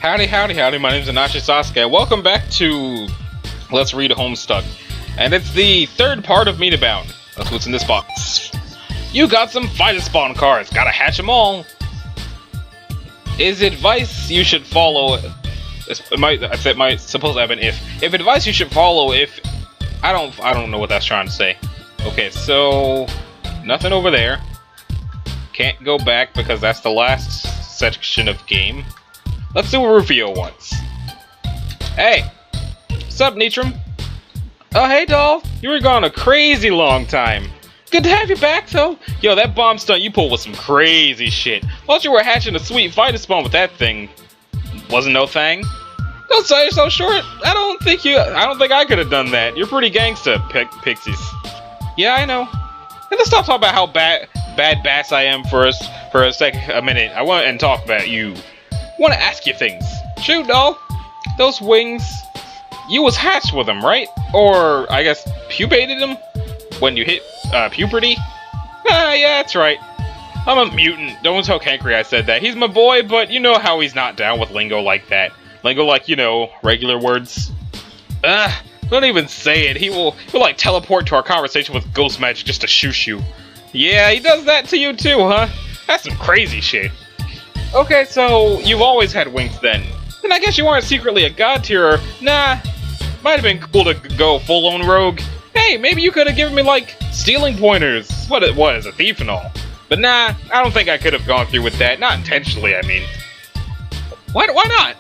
Howdy, howdy, howdy, my name's Anashi Sasuke. Welcome back to Let's Read Homestuck. And it's the third part of MeenaBound. That's what's in this box. You got some fighter spawn cards, gotta hatch them all. Is advice you should follow... It might supposed to have an if. If advice you should follow if... I don't know what that's trying to say. Okay, so... Nothing over there. Can't go back because that's the last section of game. Let's do what Rufio wants. Hey! What's up, Nitram? Oh, hey, doll. You were gone a crazy long time. Good to have you back, though. Yo, that bomb stunt you pulled was some crazy shit. Thought you were hatching a sweet fighter spawn with that thing. Wasn't no thing? Don't sell yourself short. I don't think I could have done that. You're pretty gangsta, Pixies. Yeah, I know. And let's stop talking about how bad bass I am for a minute. I want to talk about you. I want to ask you things. Shoot, doll. Those wings. You was hatched with them, right? Or, I guess, pupated them? When you hit, puberty? Ah, yeah, that's right. I'm a mutant. Don't tell Kankry I said that. He's my boy, but you know how he's not down with lingo like that. Lingo like, you know, regular words. Don't even say it. He'll like teleport to our conversation with ghost magic just to shoosh you. Yeah, he does that to you too, huh? That's some crazy shit. Okay, so you've always had wings then. Then I guess you aren't secretly a god tier. Nah, might have been cool to go full-on rogue. Hey, maybe you could have given me, like, stealing pointers. What it was, a thief and all. But nah, I don't think I could have gone through with that. Not intentionally, I mean. Why not?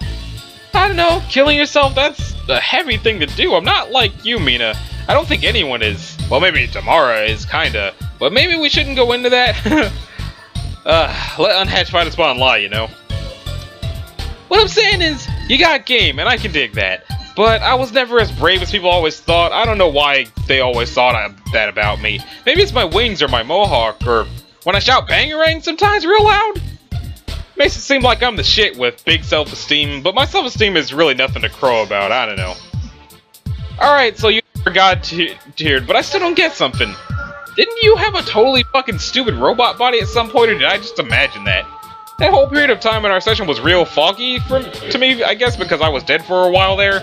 I don't know, killing yourself, that's a heavy thing to do. I'm not like you, Meena. I don't think anyone is. Well, maybe Tamara is, kinda. But maybe we shouldn't go into that. Let unhatched fighter spawn lie, you know. What I'm saying is, you got game, and I can dig that. But I was never as brave as people always thought. I don't know why they always thought that about me. Maybe it's my wings or my mohawk, or when I shout bangarang sometimes real loud. Makes it seem like I'm the shit with big self-esteem, but my self-esteem is really nothing to crow about, I don't know. Alright, so you god tiered, but I still don't get something. Didn't you have a totally fucking stupid robot body at some point, or did I just imagine that? That whole period of time in our session was real foggy to me, I guess because I was dead for a while there.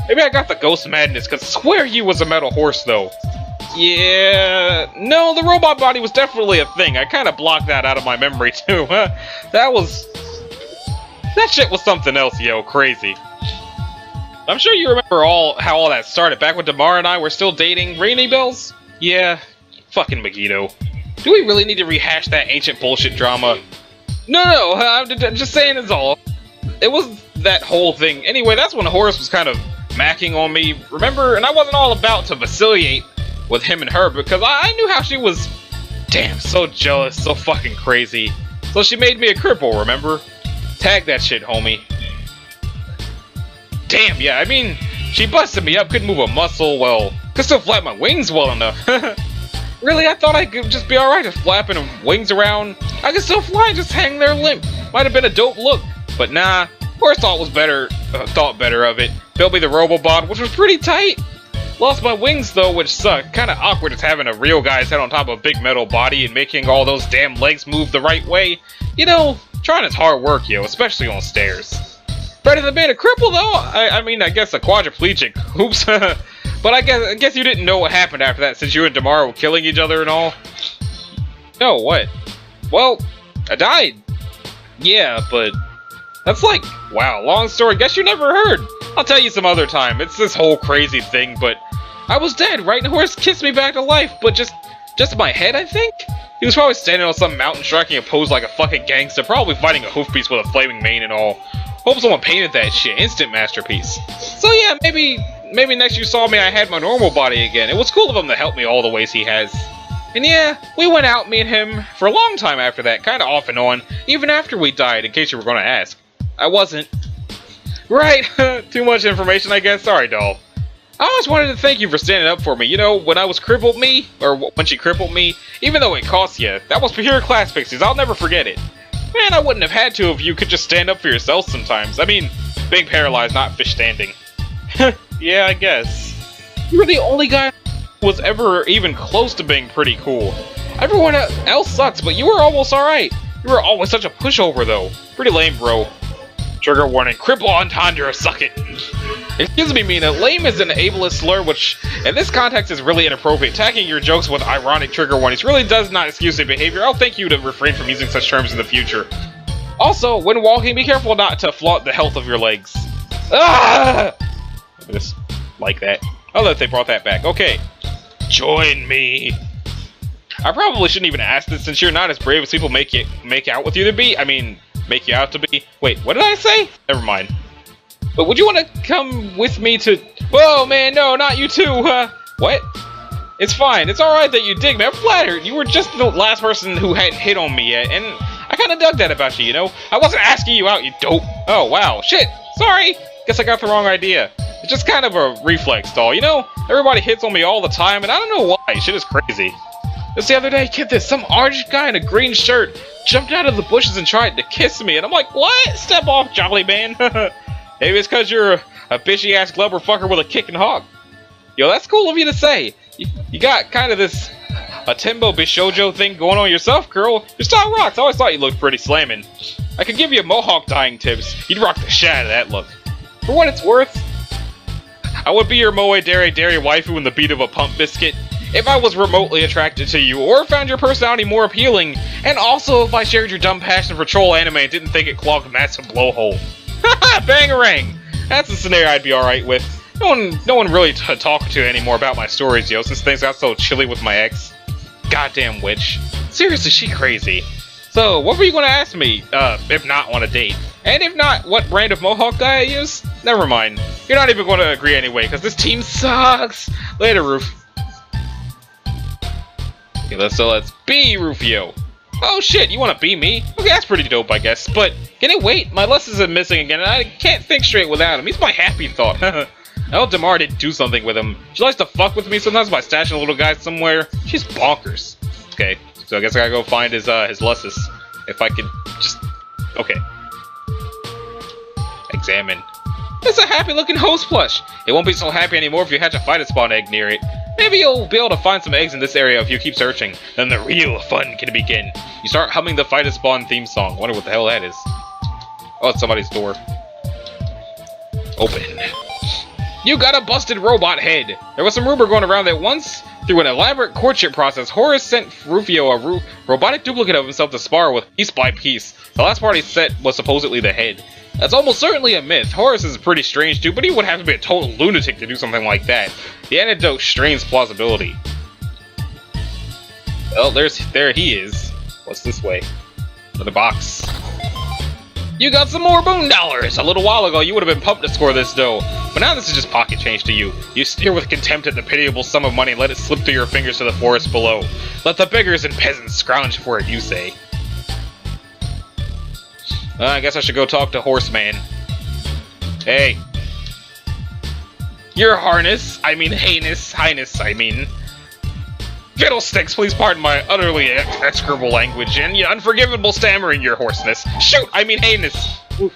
Maybe I got the ghost madness, because I swear you was a metal horse, though. Yeah... No, the robot body was definitely a thing. I kind of blocked that out of my memory, too. That shit was something else, yo. Crazy. I'm sure you remember how all that started, back when Tamara and I were still dating. Ring any bells? Yeah. Fucking Megiddo. Do we really need to rehash that ancient bullshit drama? No, I'm just saying it's all. It was that whole thing. Anyway, that's when Horace was kind of macking on me, remember? And I wasn't all about to vacillate with him and her, because I knew how she was, damn, so jealous, so fucking crazy. So she made me a cripple, remember? Tag that shit, homie. Damn, yeah, I mean, she busted me up, couldn't move a muscle, well, could still flap my wings well enough. Really, I thought I could just be alright just flapping wings around. I could still fly and just hang there limp. Might have been a dope look, but nah. Horse thought better of it. Built me the Robobot, which was pretty tight. Lost my wings though, which sucked. Kinda awkward just having a real guy's head on top of a big metal body and making all those damn legs move the right way. You know, trying is hard work, yo, especially on stairs. Better than being a cripple though? I mean, I guess a quadriplegic. Oops. But I guess you didn't know what happened after that, since you and Tamara were killing each other and all. No, what? Well, I died. Yeah, but that's like, wow, long story. Guess you never heard. I'll tell you some other time. It's this whole crazy thing, but I was dead, right? And Horace kissed me back to life, but just my head, I think? He was probably standing on some mountain striking a pose like a fucking gangster, probably fighting a hoofbeast with a flaming mane and all. Hope someone painted that shit. Instant masterpiece. So yeah, maybe next you saw me I had my normal body again. It was cool of him to help me all the ways he has. And yeah, we went out, me and him, for a long time after that, kinda off and on, even after we died, in case you were gonna ask. I wasn't. Right, too much information I guess, sorry doll. I always wanted to thank you for standing up for me, you know, when I was crippled me, or when she crippled me, even though it cost you, that was pure class Pixies, I'll never forget it. Man, I wouldn't have had to if you could just stand up for yourself sometimes. I mean, being paralyzed, not fish standing. Yeah, I guess. You were the only guy who was ever even close to being pretty cool. Everyone else sucks, but you were almost alright. You were always such a pushover, though. Pretty lame, bro. Trigger warning, cripple entendre, suck it. Excuse me, Meena, lame is an ableist slur which, in this context, is really inappropriate. Tagging your jokes with ironic trigger warnings really does not excuse their behavior. I'll thank you to refrain from using such terms in the future. Also, when walking, be careful not to flaunt the health of your legs. Ah! Just like that. Oh, that they brought that back. Okay. Join me. I probably shouldn't even ask this since you're not as brave as people make out with you to be. I mean, make you out to be. Wait, what did I say? Never mind. But would you want to come with me to... Whoa, man, no, not you too. What? It's fine. It's alright that you dig me. I'm flattered. You were just the last person who hadn't hit on me yet, and I kind of dug that about you, you know? I wasn't asking you out, you dope. Oh, wow. Shit. Sorry. Guess I got the wrong idea. It's just kind of a reflex, doll, you know? Everybody hits on me all the time, and I don't know why. Shit is crazy. Just the other day, get this, some orange guy in a green shirt jumped out of the bushes and tried to kiss me, and I'm like, what? Step off, jolly man. Maybe it's because you're a bitchy-ass glubber fucker with a kicking hog. Yo, that's cool of you to say. You got kind of this a Timbo Bishojo thing going on yourself, girl. Your style rocks. I always thought you looked pretty slamming. I could give you mohawk dyeing tips. You'd rock the shit out of that look. For what it's worth, I would be your moe dere waifu in the beat of a pump biscuit if I was remotely attracted to you, or found your personality more appealing, and also if I shared your dumb passion for troll anime and didn't think it clogged a massive blowhole. Haha, bangarang! That's a scenario I'd be alright with. No one really talking to anymore about my stories, yo, since things got so chilly with my ex. Goddamn witch. Seriously, she crazy. So, what were you gonna ask me, if not on a date? And if not, what brand of mohawk dye I use? Never mind. You're not even gonna agree anyway, because this team sucks! Later, Roof. Okay, let's be Rufio. Oh shit, you wanna be me? Okay, that's pretty dope, I guess. But, can it wait? My lessons are missing again, and I can't think straight without him. He's my happy thought. Oh, Damar did do something with him. She likes to fuck with me sometimes by stashing a little guy somewhere. She's bonkers. Okay, so I guess I gotta go find his Lussus. If I could just... Okay. Examine. It's a happy-looking host plush. It won't be so happy anymore if you hatch a fighter spawn egg near it. Maybe you'll be able to find some eggs in this area if you keep searching. Then the real fun can begin. You start humming the fighter spawn theme song. Wonder what the hell that is. Oh, it's somebody's door. Open. You got a busted robot head. There was some rumor going around that once, through an elaborate courtship process, Horace sent Rufio a robotic duplicate of himself to spar with piece by piece. The last part he set was supposedly the head. That's almost certainly a myth. Horace is a pretty strange dude, but he would have to be a total lunatic to do something like that. The anecdote strains plausibility. Well, there he is. What's this way? Another box. You got some more boon dollars! A little while ago, you would have been pumped to score this dough, but now this is just pocket change to you. You stare with contempt at the pitiable sum of money and let it slip through your fingers to the forest below. Let the beggars and peasants scrounge for it, you say. I guess I should go talk to Horseman. Hey. Your highness, I mean. Fiddlesticks, please pardon my utterly execrable language and your unforgivable stammering, your hoarseness. Shoot, heinous. Oof.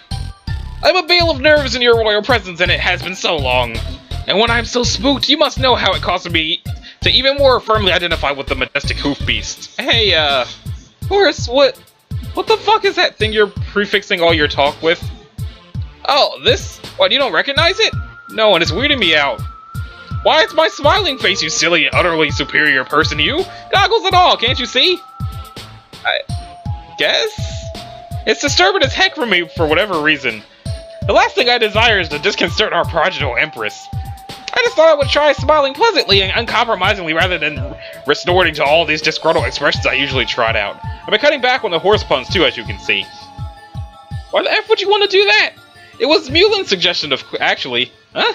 I'm a bale of nerves in your royal presence, and it has been so long. And when I'm so spooked, you must know how it causes me to even more firmly identify with the majestic hoof beast. Hey, Horace, what the fuck is that thing you're prefixing all your talk with? Oh, this? What, you don't recognize it? No, and it's weirding me out. Why, it's my smiling face, you silly, utterly superior person, you! Goggles and all, can't you see? I guess? It's disturbing as heck for me for whatever reason. The last thing I desire is to disconcert our prodigal empress. I just thought I would try smiling pleasantly and uncompromisingly rather than resorting to all these disgruntled expressions I usually trot out. I've been cutting back on the horse puns too, as you can see. Why the F would you want to do that? It was Mulin's suggestion actually. Huh?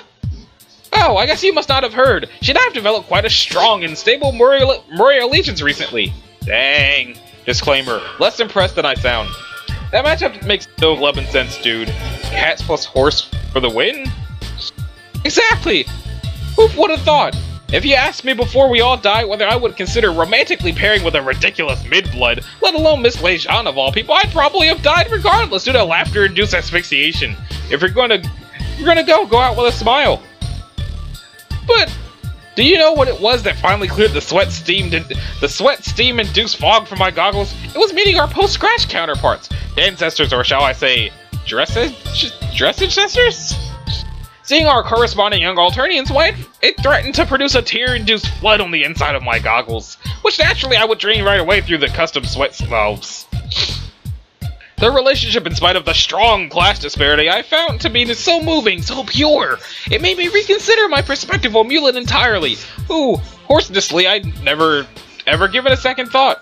Oh, I guess you must not have heard. She and I have developed quite a strong and stable Moria allegiance recently. Dang. Disclaimer, less impressed than I sound. That matchup makes no 11 sense, dude. Cats plus horse for the win? Exactly! Who would have thought? If you asked me before we all die whether I would consider romantically pairing with a ridiculous mid-blood, let alone Miss Lejean of all people, I'd probably have died regardless due to laughter-induced asphyxiation. If you're gonna go out with a smile. But do you know what it was that finally cleared the sweat steam-induced fog from my goggles? It was meeting our post-scratch counterparts, ancestors, or shall I say, dressage sisters? Seeing our corresponding young Alternians, why it threatened to produce a tear-induced flood on the inside of my goggles, which naturally I would drain right away through the custom sweat valves. Their relationship, in spite of the strong class disparity, I found to be so moving, so pure. It made me reconsider my perspective on Mulan entirely, who, horselessly, I'd never ever given a second thought.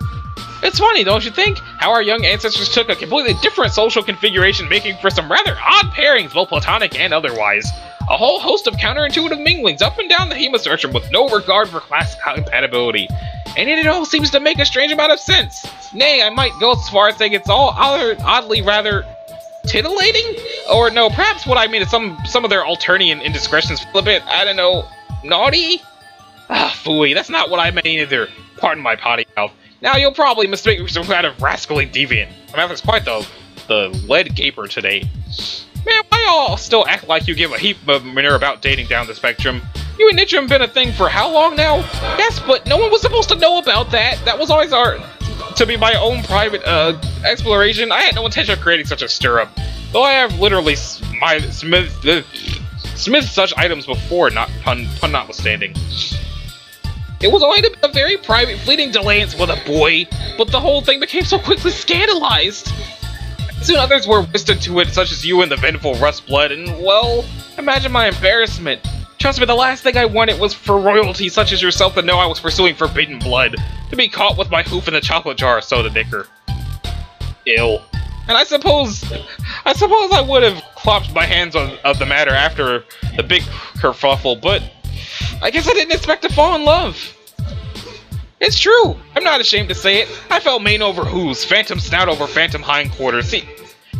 It's funny, don't you think, how our young ancestors took a completely different social configuration, making for some rather odd pairings, both platonic and otherwise. A whole host of counterintuitive minglings up and down the Hema spectrum with no regard for class compatibility. And yet it all seems to make a strange amount of sense. Nay, I might go as far as saying it's all oddly rather titillating? Or no, perhaps what I mean is some of their Alternian indiscretions feel a bit, I don't know, naughty? Ah, phooey, that's not what I meant either. Pardon my potty mouth. Now you'll probably mistake me for some kind of rascally deviant. I mean, that's quite the lead gaper today. Man, why y'all still act like you give a heap of manure about dating down the spectrum? You and Nichum been a thing for how long now? Yes, but no one was supposed to know about that. That was always to be my own private exploration. I had no intention of creating such a stir-up. Though I have literally smithed such items before, not pun notwithstanding. It was only to be a very private, fleeting dalliance with a boy, but the whole thing became so quickly scandalized. Soon others were whisked into it, such as you and the vengeful Rustblood, and, well, imagine my embarrassment. Trust me, the last thing I wanted was for royalty such as yourself to know I was pursuing forbidden blood, to be caught with my hoof in the chocolate jar of soda dicker. Ill. And I suppose I would have clopped my hands of the matter after the big kerfuffle, but I guess I didn't expect to fall in love. It's true. I'm not ashamed to say it. I felt mane over hooves, phantom snout over phantom hindquarters. See,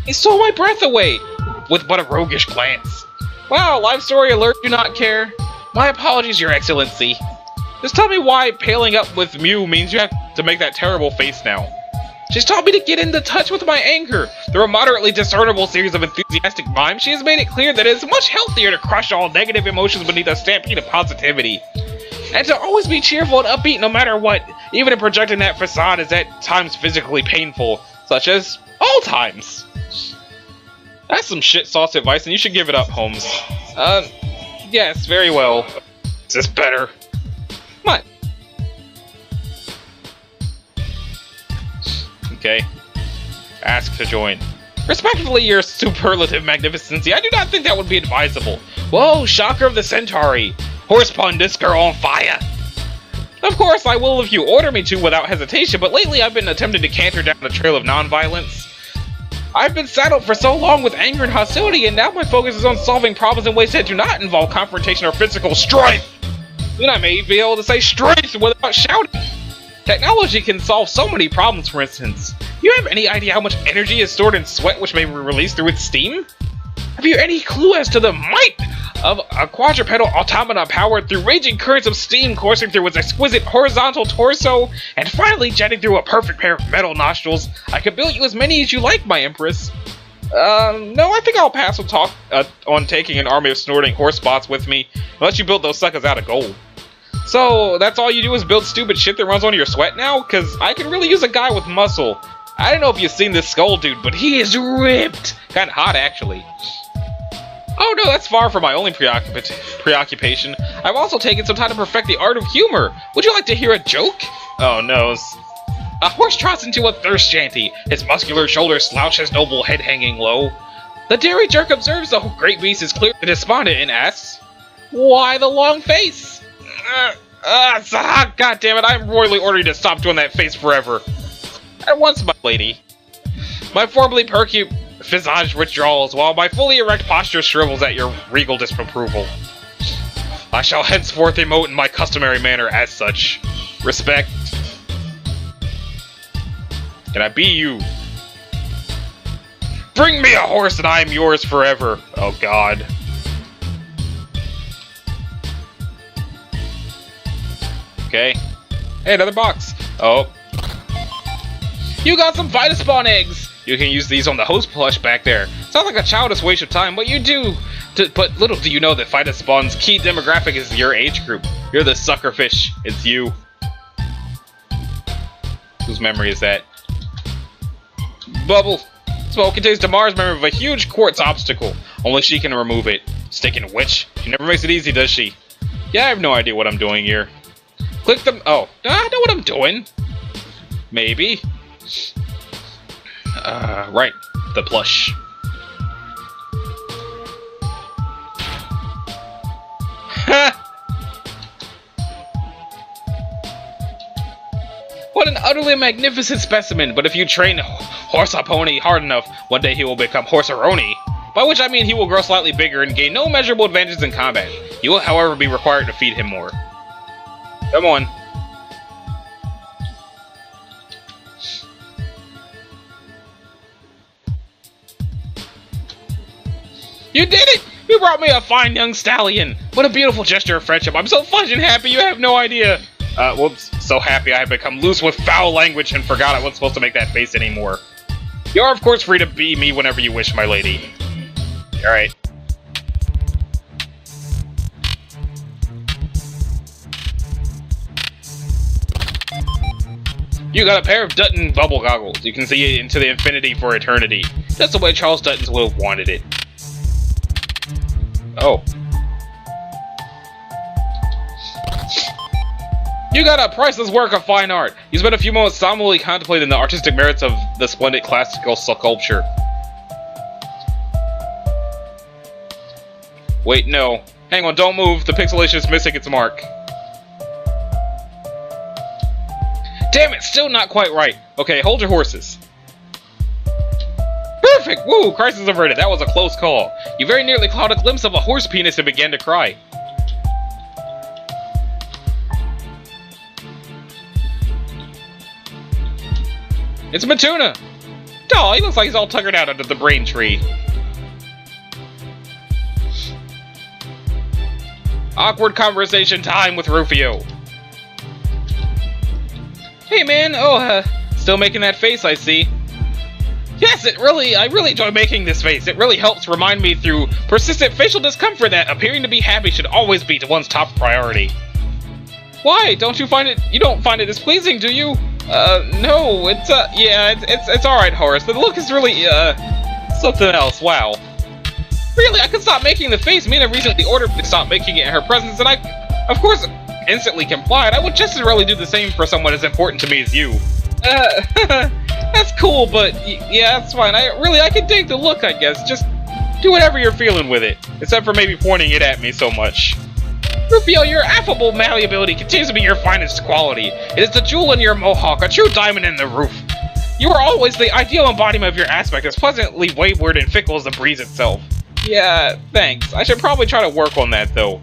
he stole my breath away with but a roguish glance. Wow, live story alert, do not care. My apologies, Your Excellency. Just tell me why paling up with Mew means you have to make that terrible face now. She's taught me to get into touch with my anger. Through a moderately discernible series of enthusiastic mimes, she has made it clear that it is much healthier to crush all negative emotions beneath a stampede of positivity. And to always be cheerful and upbeat no matter what, even if projecting that facade is at times physically painful, such as all times. That's some shit sauce advice, and you should give it up, Holmes. Yes, very well. Is this better? Come on. Okay. Ask to join. Respectfully, Your Superlative Magnificency, I do not think that would be advisable. Whoa, shocker of the Centauri! Horse pun, this girl on fire! Of course, I will if you order me to without hesitation, but lately I've been attempting to canter down the trail of non-violence. I've been saddled for so long with anger and hostility, and now my focus is on solving problems in ways that do not involve confrontation or physical strife! Then I may be able to say strife without shouting! Technology can solve so many problems, for instance. Do you have any idea how much energy is stored in sweat which may be released through its steam? Have you any clue as to the might of a quadrupedal automata powered through raging currents of steam coursing through its exquisite horizontal torso and finally jetting through a perfect pair of metal nostrils? I could build you as many as you like, my Empress. No, I think I'll pass on taking an army of snorting horse bots with me, unless you build those suckers out of gold. So, that's all you do is build stupid shit that runs onto your sweat now? Cause I could really use a guy with muscle. I don't know if you've seen this skull dude, but he is ripped! Kinda hot, actually. Oh no, that's far from my only preoccupation. I've also taken some time to perfect the art of humor. Would you like to hear a joke? Oh no. A horse trots into a thirst shanty. His muscular shoulders slouch, his noble head hanging low. The dairy jerk observes the great beast is clearly despondent and asks, "Why the long face?" God damn it, I'm royally ordering you to stop doing that face forever. At once, my lady. My formerly perky visage withdraws, while my fully erect posture shrivels at your regal disapproval. I shall henceforth emote in my customary manner as such. Respect. Can I be you? Bring me a horse and I am yours forever. Oh god. Okay. Hey, another box. Oh. You got some Vitaspawn eggs! You can use these on the host plush back there. Sounds like a childish waste of time, but you do. But little do you know that Vitaspawn's key demographic is your age group. You're the suckerfish. It's you. Whose memory is that? Bubble. Smoke contains Damar's memory of a huge quartz obstacle. Only she can remove it. Stinking witch. She never makes it easy, does she? Yeah, I have no idea what I'm doing here. Click the... Oh, I know what I'm doing. Maybe. Right. The plush. What an utterly magnificent specimen, but if you train Horse-a-Pony hard enough, one day he will become Horse-a-Roni. By which I mean he will grow slightly bigger and gain no measurable advantages in combat. You will, however, be required to feed him more. Come on. You did it! You brought me a fine young stallion! What a beautiful gesture of friendship. I'm so fudging happy you have no idea. Whoops. So happy I have become loose with foul language and forgot I wasn't supposed to make that face anymore. You are, of course, free to be me whenever you wish, my lady. Alright. You got a pair of Dutton bubble goggles. You can see into the infinity for eternity. That's the way Charles Dutton would have wanted it. Oh. You got a priceless work of fine art. You spent a few moments solemnly contemplating the artistic merits of the splendid classical sculpture. Wait, no. Hang on, don't move. The pixelation is missing its mark. Damn it, still not quite right. Okay, hold your horses. Perfect! Woo! Crisis averted. That was a close call. You very nearly caught a glimpse of a horse penis and began to cry. It's Matuna! Oh, he looks like he's all tuckered out under the brain tree. Awkward conversation time with Rufio. Hey man, still making that face, I see. Yes, I really enjoy making this face. It really helps remind me through persistent facial discomfort that appearing to be happy should always be one's top priority. Why? You don't find it displeasing, do you? No, it's alright, Horace. The look is really, something else, wow. Really, I could stop making the face. Meena recently ordered me to stop making it in her presence, and I, of course, instantly complied. I would just as really do the same for someone as important to me as you. That's cool, but, yeah, that's fine. I can dig the look, I guess. Just do whatever you're feeling with it. Except for maybe pointing it at me so much. Rufio, your affable malleability continues to be your finest quality. It is the jewel in your mohawk, a true diamond in the roof. You are always the ideal embodiment of your aspect, as pleasantly wayward and fickle as the breeze itself. Yeah, thanks. I should probably try to work on that, though.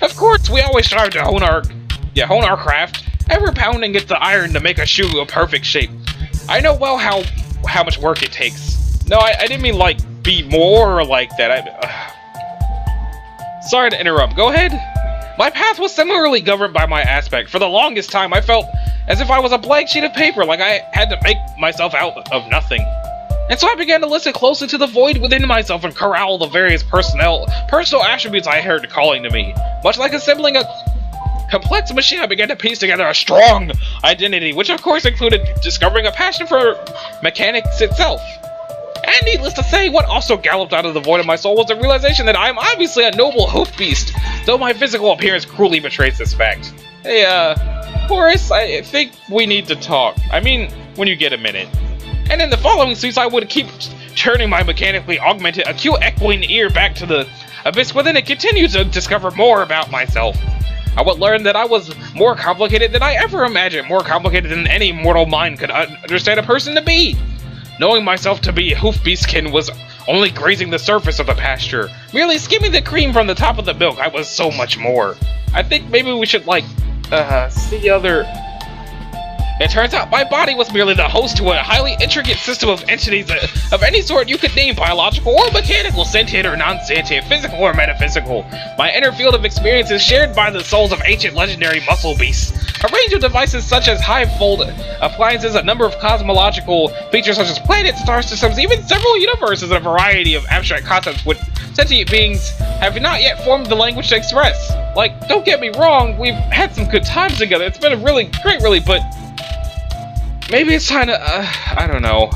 Of course, we always strive to hone our craft. Ever pounding at the iron to make a shoe a perfect shape. I know well how much work it takes. No, I didn't mean, like, be more like that. Sorry to interrupt. Go ahead. My path was similarly governed by my aspect. For the longest time, I felt as if I was a blank sheet of paper, like I had to make myself out of nothing. And so I began to listen closely to the void within myself and corral the various personal attributes I heard calling to me. Much like assembling a complex machine, I began to piece together a strong identity, which of course included discovering a passion for mechanics itself. And needless to say, what also galloped out of the void of my soul was the realization that I am obviously a noble hoof beast, though my physical appearance cruelly betrays this fact. Hey, Horace, I think we need to talk. I mean, when you get a minute. And in the following suits, I would keep turning my mechanically augmented acute echoing ear back to the abyss within and continue to discover more about myself. I would learn that I was more complicated than I ever imagined, more complicated than any mortal mind could understand a person to be. Knowing myself to be hoof beastkin was only grazing the surface of the pasture, merely skimming the cream from the top of the milk. I was so much more. I think maybe we should, see other... It turns out my body was merely the host to a highly intricate system of entities of any sort you could name, biological or mechanical, sentient or non-sentient, physical or metaphysical. My inner field of experience is shared by the souls of ancient legendary muscle beasts. A range of devices such as hive-fold appliances, a number of cosmological features such as planets, star systems, even several universes, and a variety of abstract concepts which sentient beings have not yet formed the language to express. Like, don't get me wrong, we've had some good times together, it's been a really great, but maybe it's time to, I don't know.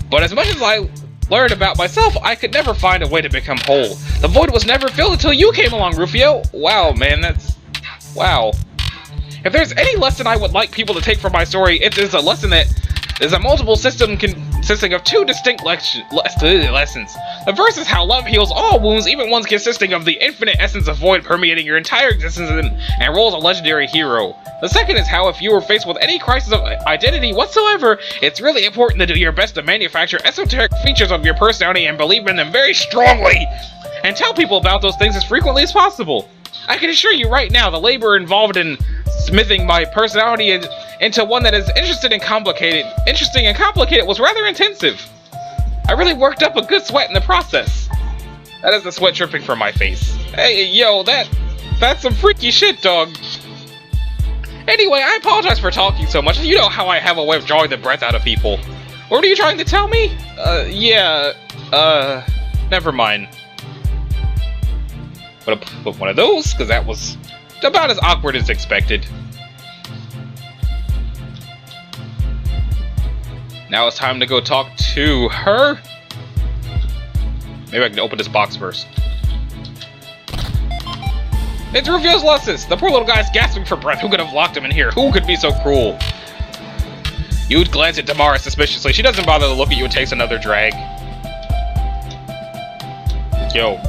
But as much as I learned about myself, I could never find a way to become whole. The void was never filled until you came along, Rufio. Wow, man, that's... wow. If there's any lesson I would like people to take from my story, it is a lesson that is a multiple system consisting of two distinct lessons. The first is how love heals all wounds, even ones consisting of the infinite essence of void permeating your entire existence and roles a legendary hero. The second is how if you are faced with any crisis of identity whatsoever, it's really important to do your best to manufacture esoteric features of your personality and believe in them very strongly, and tell people about those things as frequently as possible. I can assure you right now, the labor involved in smithing my personality into one that is interesting and complicated was rather intensive. I really worked up a good sweat in the process. That is the sweat dripping from my face. Hey, yo, that's some freaky shit, dog. Anyway, I apologize for talking so much. You know how I have a way of drawing the breath out of people. What are you trying to tell me? Never mind. But one of those, because that was about as awkward as expected. Now it's time to go talk to her. Maybe I can open this box first. It's Rufio's Lussus! The poor little guy's gasping for breath. Who could have locked him in here? Who could be so cruel? You'd glance at Damara suspiciously. She doesn't bother to look at you and takes another drag. Yo.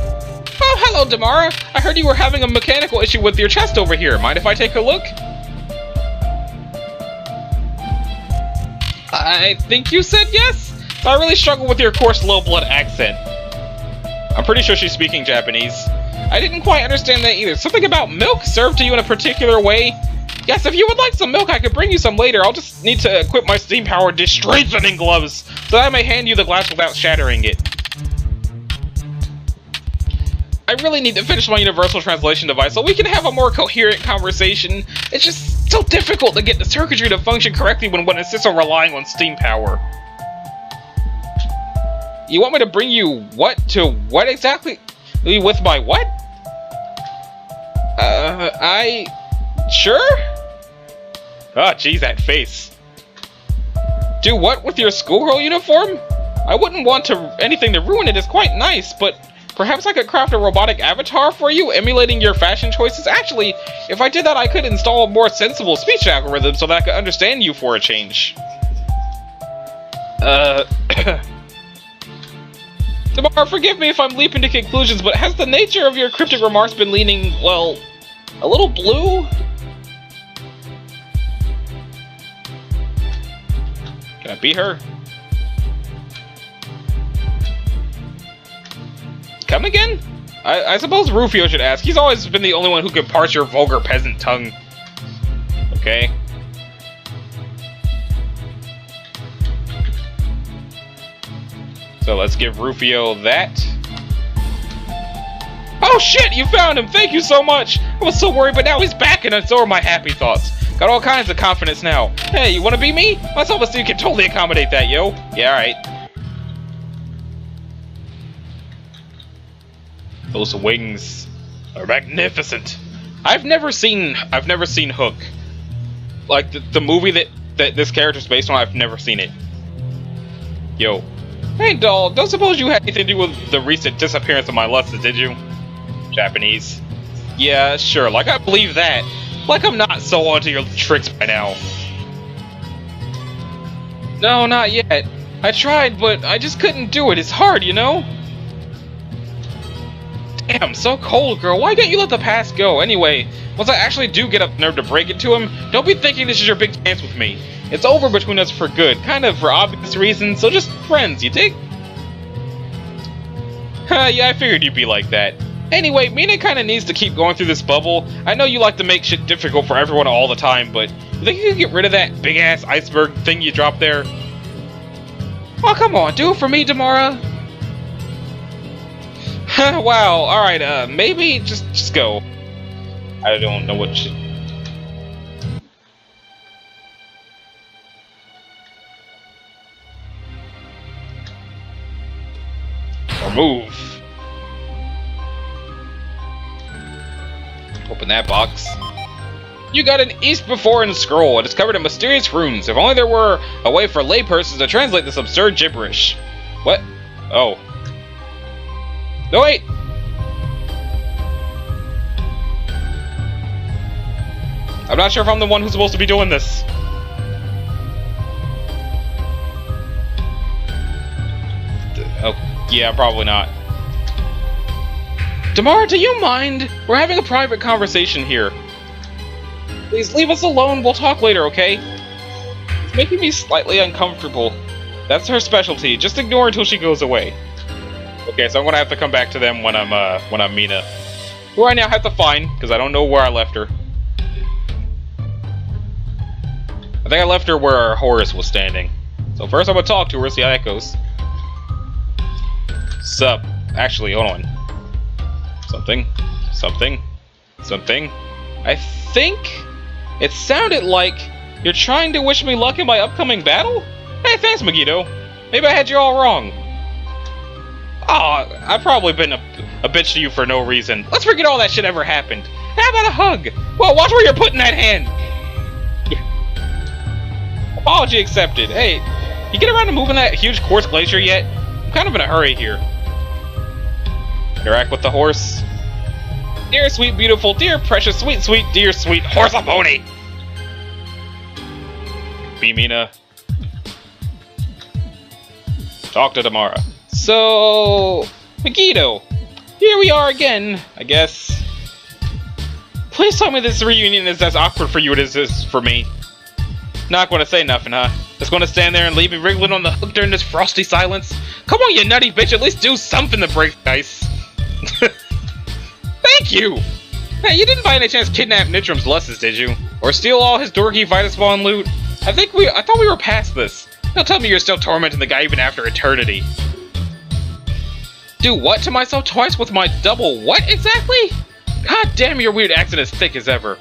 Oh, hello, Damara. I heard you were having a mechanical issue with your chest over here. Mind if I take a look? I think you said yes? I really struggle with your coarse low-blood accent. I'm pretty sure she's speaking Japanese. I didn't quite understand that either. Something about milk served to you in a particular way? Yes, if you would like some milk, I could bring you some later. I'll just need to equip my steam-powered dish-strengthening gloves so that I may hand you the glass without shattering it. I really need to finish my universal translation device so we can have a more coherent conversation. It's just so difficult to get the circuitry to function correctly when one insists on relying on steam power. You want me to bring you what to what exactly? With my what? Sure? Oh, jeez, that face. Do what with your schoolgirl uniform? I wouldn't want anything to ruin it. It's quite nice, but perhaps I could craft a robotic avatar for you, emulating your fashion choices. Actually, if I did that, I could install a more sensible speech algorithm so that I could understand you for a change. Tamara, forgive me if I'm leaping to conclusions, but has the nature of your cryptic remarks been leaning, well, a little blue? Can I beat her? Come again? I suppose Rufio should ask. He's always been the only one who can parse your vulgar peasant tongue. Okay. So let's give Rufio that. Oh shit, you found him! Thank you so much! I was so worried, but now he's back and so are my happy thoughts. Got all kinds of confidence now. Hey, you wanna be me? My self-esteem can totally accommodate that, yo. Yeah, alright. Those wings are magnificent. I've never seen Hook. Like the movie that this character's based on, I've never seen it. Yo. Hey doll, don't suppose you had anything to do with the recent disappearance of my Lussus, did you? Japanese. Yeah, sure, like I believe that. Like I'm not so onto your tricks by now. No, not yet. I tried, but I just couldn't do it. It's hard, you know? Damn, so cold, girl. Why can't you let the past go? Anyway, once I actually do get up nerve to break it to him, don't be thinking this is your big chance with me. It's over between us for good, kind of for obvious reasons, so just friends, you dig? Yeah, I figured you'd be like that. Anyway, Meena kinda needs to keep going through this bubble. I know you like to make shit difficult for everyone all the time, but you think you can get rid of that big-ass iceberg thing you dropped there? Oh, come on, do it for me, Damara. Wow, alright, maybe just go. I don't know what should... Or move. Open that box. You got an East Before and scroll. It is covered in mysterious runes. If only there were a way for laypersons to translate this absurd gibberish. What? Oh. No, wait! I'm not sure if I'm the one who's supposed to be doing this. Oh, yeah, probably not. Tamara, do you mind? We're having a private conversation here. Please leave us alone, we'll talk later, okay? It's making me slightly uncomfortable. That's her specialty, just ignore her until she goes away. Okay, so I'm gonna have to come back to them when I'm Meena. Who I now have to find, because I don't know where I left her. I think I left her where Horace was standing. So first I'm gonna talk to her, see how that goes. Sup? Actually, hold on. Something. I think it sounded like you're trying to wish me luck in my upcoming battle? Hey, thanks, Megiddo. Maybe I had you all wrong. Aw, I've probably been a bitch to you for no reason. Let's forget all that shit ever happened. How about a hug? Well, watch where you're putting that hand. Apology accepted. Hey, you get around to moving that huge quartz glacier yet? I'm kind of in a hurry here. Interact with the horse. Dear sweet, beautiful, dear precious, sweet, sweet, dear sweet horse a pony. Be Meena. Talk to Tamara. So, Megiddo, here we are again, I guess. Please tell me this reunion is as awkward for you as it is for me. Not gonna say nothing, huh? Just gonna stand there and leave me wriggling on the hook during this frosty silence? Come on, you nutty bitch, at least do something to break the ice. Thank you! Hey, you didn't by any chance kidnap Nitram's Lusses, did you? Or steal all his dorky Vitus Spawn loot? I thought we were past this. Don't tell me you're still tormenting the guy even after eternity. Do what to myself twice with my double what exactly? God damn, your weird accent is thick as ever.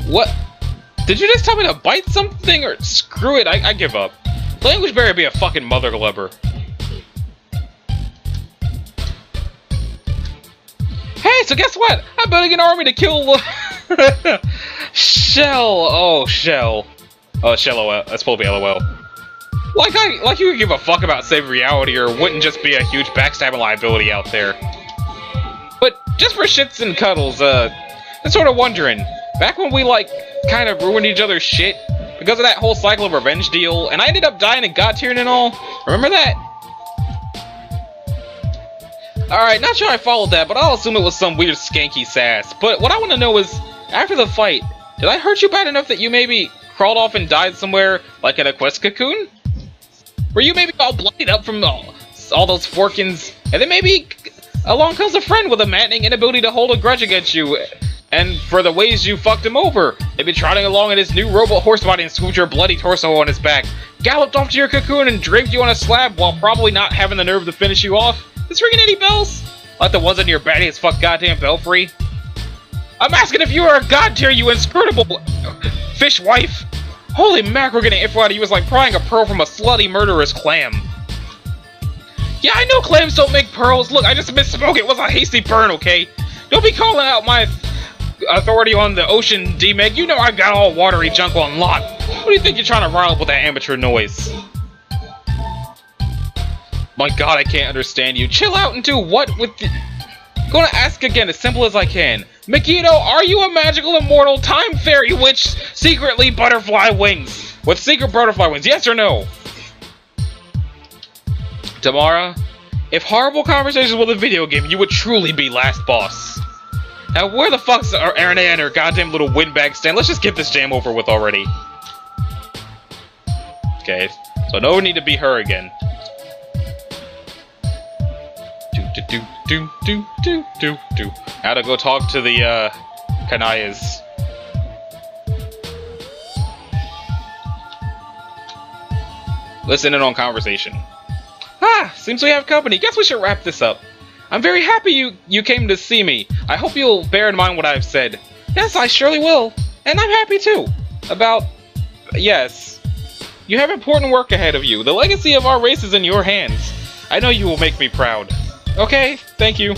What? Did you just tell me to bite something or screw it? I give up. Language barrier be a fucking mother lubber. Hey, so guess what? I'm building an army to kill Shell. Oh, Shell. Oh, Shell. That's supposed to be LOL. Like you could give a fuck about saving reality, or wouldn't just be a huge backstabbing liability out there. But just for shits and cuddles, I'm sort of wondering. Back when we kind of ruined each other's shit because of that whole cycle of revenge deal, and I ended up dying in God tier and all. Remember that? Alright, not sure I followed that, but I'll assume it was some weird skanky sass. But what I want to know is, after the fight, did I hurt you bad enough that you maybe crawled off and died somewhere, like in a quest cocoon? Were you maybe all bloodied up from all those forkins, and then maybe along comes a friend with a maddening inability to hold a grudge against you, and for the ways you fucked him over, maybe trotting along in his new robot horse body and swooped your bloody torso on his back, galloped off to your cocoon and draped you on a slab while probably not having the nerve to finish you off? This ringing any bells? Like the ones in your batty as fuck goddamn belfry? I'm asking if you are a god tier, you inscrutable fish wife! Holy mackerel, getting info out of you is like prying a pearl from a slutty murderous clam. Yeah, I know clams don't make pearls. Look, I just misspoke. It was a hasty burn, okay? Don't be calling out my authority on the ocean, D-Meg. You know I got all watery junk on lock. What do you think you're trying to rile up with that amateur noise? My god, I can't understand you. Chill out and do what with the... Gonna ask again, as simple as I can. Megiddo, are you a magical immortal time fairy witch secretly butterfly wings? With secret butterfly wings, yes or no? Tamara, if horrible conversations with a video game, you would truly be last boss. Now, where the fuck's Arena and her goddamn little windbag stand? Let's just get this jam over with already. Okay, so no need to be her again. Now to go talk to the, Kanayas. Listen in on conversation. Ah, seems we have company. Guess we should wrap this up. I'm very happy you came to see me. I hope you'll bear in mind what I've said. Yes, I surely will. And I'm happy too. Yes. You have important work ahead of you. The legacy of our race is in your hands. I know you will make me proud. Okay, thank you.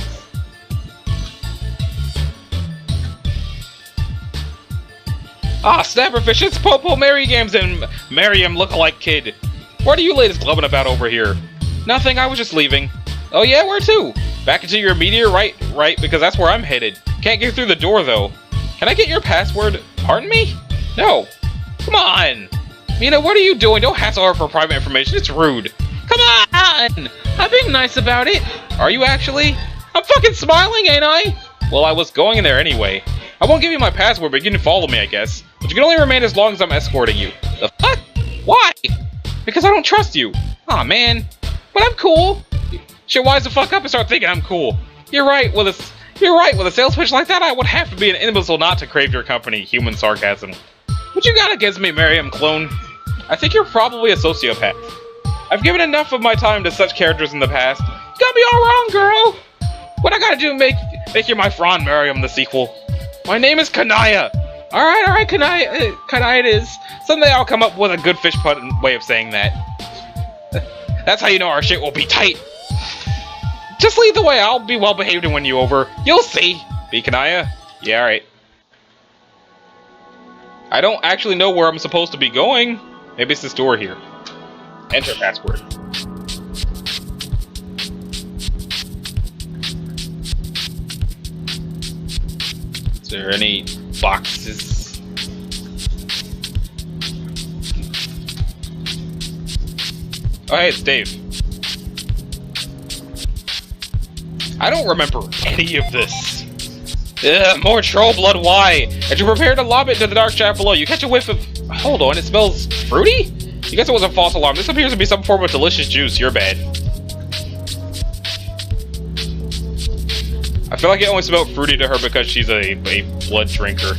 Ah, Snapperfish, it's Popo Merrygames and Merriam look-alike kid. What are you ladies glubbing about over here? Nothing, I was just leaving. Oh yeah, where to? Back into your meteor, right, because that's where I'm headed. Can't get through the door, though. Can I get your password? Pardon me? No. Come on! Meena, what are you doing? Don't hassle her for private information, it's rude. Come on! I'm being nice about it. Are you actually? I'm fucking smiling, ain't I? Well, I was going in there anyway. I won't give you my password, but you can follow me, I guess. But you can only remain as long as I'm escorting you. The fuck? Why? Because I don't trust you. Aw, man. But I'm cool. Shit, wise the fuck up and start thinking I'm cool. You're right, with a sales pitch like that, I would have to be an imbecile not to crave your company. Human sarcasm. What you got against me, Merriam clone? I think you're probably a sociopath. I've given enough of my time to such characters in the past. You got me all wrong, girl. What I gotta do to make you my Fron Merriam the sequel? My name is Kanaya. Alright, Kanaya it is. Someday I'll come up with a good fish pun way of saying that. That's how you know our shit will be tight. Just lead the way, I'll be well behaved and win you over. You'll see. Be Kanaya? Yeah, alright. I don't actually know where I'm supposed to be going. Maybe it's this door here. Enter password. Is there any boxes? Oh, hey, it's Dave. I don't remember any of this. Ugh, more troll blood, why? As you prepare to lob it to the dark shaft below, you catch a whiff of... Hold on, it smells fruity? You guess it was a false alarm. This appears to be some form of delicious juice. You're bad. I feel like it only smelled fruity to her because she's a blood drinker.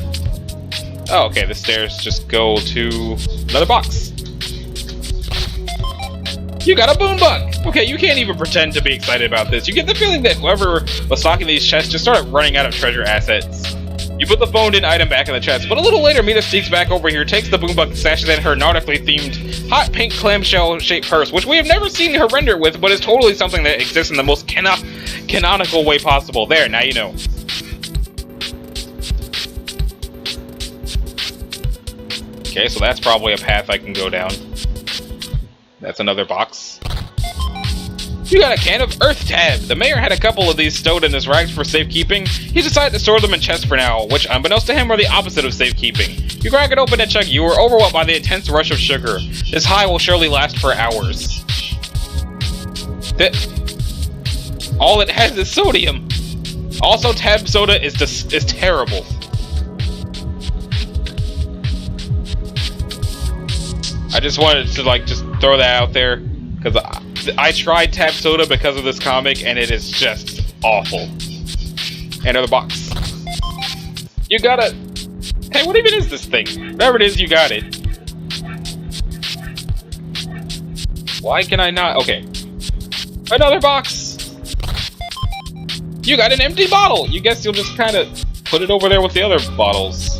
Oh, okay, the stairs just go to another box. You got a boon bug! Okay, you can't even pretend to be excited about this. You get the feeling that whoever was stocking these chests just started running out of treasure assets. You put the phoned-in item back in the chest, but a little later, Meena sneaks back over here, takes the boom bug, and stashes it in her nautically themed hot pink clamshell-shaped purse, which we have never seen her render with, but is totally something that exists in the most canonical way possible. There, now you know. Okay, so that's probably a path I can go down. That's another box. You got a can of Earth Tab! The mayor had a couple of these stowed in his rags for safekeeping. He decided to store them in chests for now, which, unbeknownst to him, are the opposite of safekeeping. You crack it open and check, you are overwhelmed by the intense rush of sugar. This high will surely last for hours. All it has is sodium. Also, Tab soda is terrible. I just wanted to, just throw that out there, because I tried Tab Soda because of this comic, and it is just awful. Another box. You got it. Hey, what even is this thing? Whatever it is, you got it. Why can I not? Okay. Another box. You got an empty bottle. You guess you'll just kind of put it over there with the other bottles.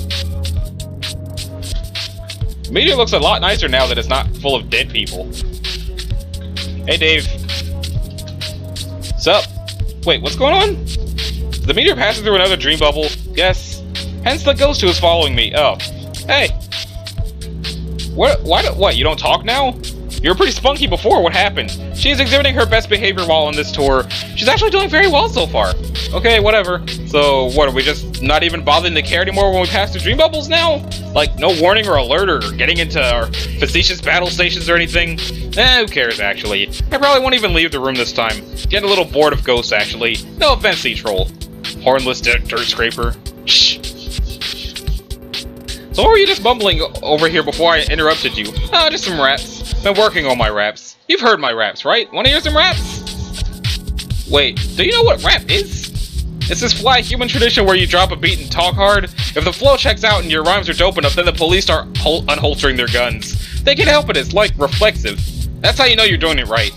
The meteor looks a lot nicer now that it's not full of dead people. Hey, Dave. Sup? Wait, what's going on? Is the meteor passing through another dream bubble? Yes. Hence the ghost who is following me. Oh. Hey. What? You don't talk now? You were pretty spunky before. What happened? She is exhibiting her best behavior while on this tour. She's actually doing very well so far. Okay, whatever. So, what, are we just not even bothering to care anymore when we pass through dream bubbles now? Like, no warning or alert or getting into our facetious battle stations or anything? Who cares, actually. I probably won't even leave the room this time. Getting a little bored of ghosts, actually. No offense, C-Troll. Hornless dirt scraper. Shh. So what were you just mumbling over here before I interrupted you? Oh, just some raps. Been working on my raps. You've heard my raps, right? Wanna hear some raps? Wait, do you know what rap is? It's this fly human tradition where you drop a beat and talk hard. If the flow checks out and your rhymes are dope enough, then the police start unholstering their guns. They can't help it, it's like reflexive. That's how you know you're doing it right.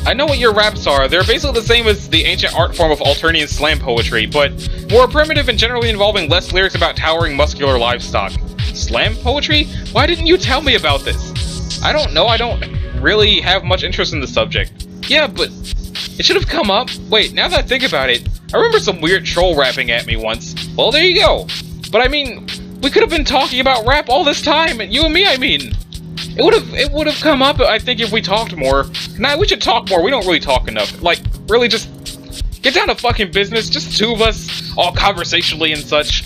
I know what your raps are. They're basically the same as the ancient art form of Alternian slam poetry, but more primitive and generally involving less lyrics about towering muscular livestock. Slam poetry? Why didn't you tell me about this? I don't know, I don't really have much interest in the subject. Yeah, but it should have come up. Wait, now that I think about it, I remember some weird troll rapping at me once. Well, there you go. But I mean, We could have been talking about rap all this time, you and me, I mean. It would have come up, I think, if we talked more. Nah, we should talk more. We don't really talk enough. Like, really just get down to fucking business. Just the two of us, all conversationally and such.